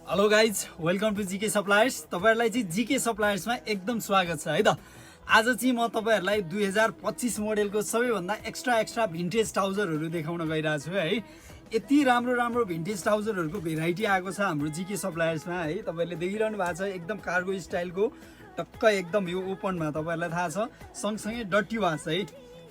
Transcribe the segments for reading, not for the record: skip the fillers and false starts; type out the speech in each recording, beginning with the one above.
Hello guys, welcome to GK suppliers. तपाईहरुलाई चाहिँ GK सप्लायर्समा एकदम स्वागत छ है त। आज चाहिँ म तपाईहरुलाई 2025 मोडेलको सबैभन्दा एक्स्ट्रा भिन्टेज ट्राउजरहरू देखाउन गइरहेको छु है। यति राम्रो भिन्टेज ट्राउजरहरूको भेराइटी आएको छ हाम्रो जीके सप्लायर्समा है। तपाईहरुले देखिरहनु भएको छ एकदम कार्गो स्टाइलको टक्क एकदम यो ओपनमा तपाईहरुलाई थाहा छ। सँगसँगै डट्टी वास है,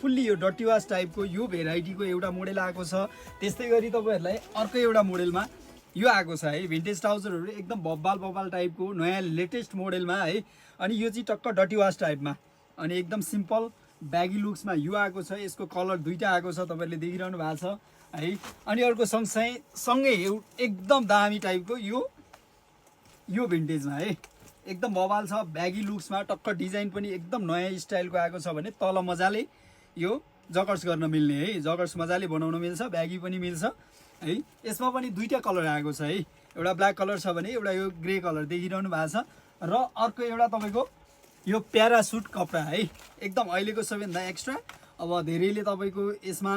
फुल्ली यो डट्टी वास टाइपको यो भेराइटीको एउटा मोडेल आएको छ। त्यस्तै गरी तपाईहरुलाई अर्को एउटा मोडेलमा यो आएको छ है। भिन्टेज ट्राउजरहरू एकदम बब्बाल टाइपको नयाँ लेटेस्ट मोडेलमा है। अनि यो चाहिँ टक्क डटी वास टाइपमा अनि एकदम सिम्पल ब्यागी लुक्समा यो आएको छ। यसको कलर दुईटा आएको छ, तपाईहरुले देखिरहनु भएको छ है। अनि अर्को सँगै एकदम दामी टाइपको यो भिन्टेजमा है, एकदम बबाल छ ब्यागी लुक्समा। टक्क डिजाइन पनि एकदम नयाँ स्टाइलको आएको छ भने तल मजाले यो जगर्स गर्न मिल्ने है। जगर्स मजाले बनाउन मिल्छ, ब्यागी पनि मिल्छ है। यसमा पनि दुईटा कलर आएको छ है। एउटा ब्ल्याक कलर छ भने एउटा यो ग्रे कलर देखिरहनु भएको छ। र अर्को एउटा तपाईको यो प्यारासुट कपडा है, एकदम अहिलेको सबैभन्दा एक्स्ट्रा। अब धेरैले तपाईको यसमा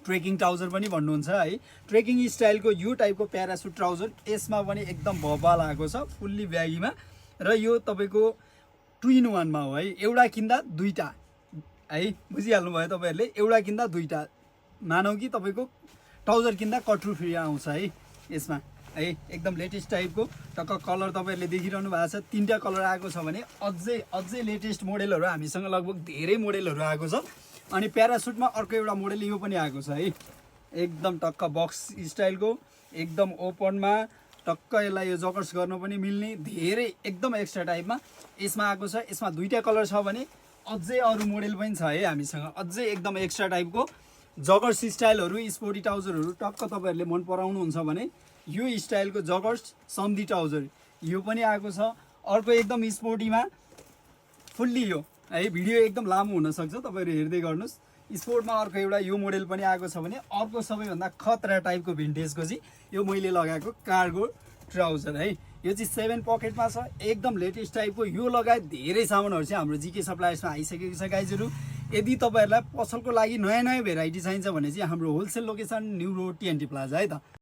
ट्रेकिङ ट्राउजर पनि भन्नुहुन्छ है। ट्रेकिङ स्टाइलको यो टाइपको प्यारासुट ट्राउजर यसमा पनि एकदम बबाल आएको छ, फुल्ली ब्यागीमा। र यो तपाईको 2 in 1 मा हो है। एउटा किन्दा दुईटा है, बुझिहाल्नु भयो तपाईहरुले। एउटा किन्दा दुईटा मानौ कि तपाईको ट्राउजर किन्दा कट्रु फ्री आउँछ है यसमा है। एकदम लेटेस्ट टाइपको टक्क कलर तपाईहरुले देखिरहनु भएको छ। 3टा कलर आएको छ भने अझै लेटेस्ट मोडेलहरू हामीसँग लगभग धेरै मोडेलहरू आएको छ। अनि प्यारासुटमा अर्को एउटा मोडेल यो पनि आएको छ है। एकदम टक्क बक्स स्टाइलको एकदम ओपनमा टक्क यसलाई यो जकर्स गर्न पनि मिल्ने धेरै एकदम एक्स्ट्रा टाइपमा यसमा आएको छ। यसमा दुईटा कलर छ भने अझै अरू मोडेल पनि छ है हामीसँग। अझै एकदम एक्स्ट्रा टाइपको जगर्स स्टाइलहरू स्पोर्टी ट्राउजरहरू टक्क तपाईहरुले मन पराउनुहुन्छ भने यो स्टाइलको जगर्स सन्धी ट्राउजर यो पनि आएको छ। अर्को एकदम स्पोर्टीमा फुल्ली यो है, भिडियो एकदम लामो हुन सक्छ, तपाईहरु हेर्दै गर्नुस्। स्पोर्टमा अर्को एउटा यो मोडेल पनि आएको छ भने अर्को सबैभन्दा खतरा टाइपको भिन्टेजको चाहिँ यो मैले लगाएको कार्गो ट्राउजर है। यो चाहिँ 7 पकेटमा छ, एकदम लेटेस्ट टाइपको। यो लगायत धेरै सामानहरू चाहिँ हाम्रो जीके सप्लायर्समा आइसकेको छ गाइजहरु। यदि तपाईहरुलाई पसलको लागि नयाँ भेराइटी चाहिन्छ भने चाहिँ हाम्रो wholesale location new road TNT plaza है त।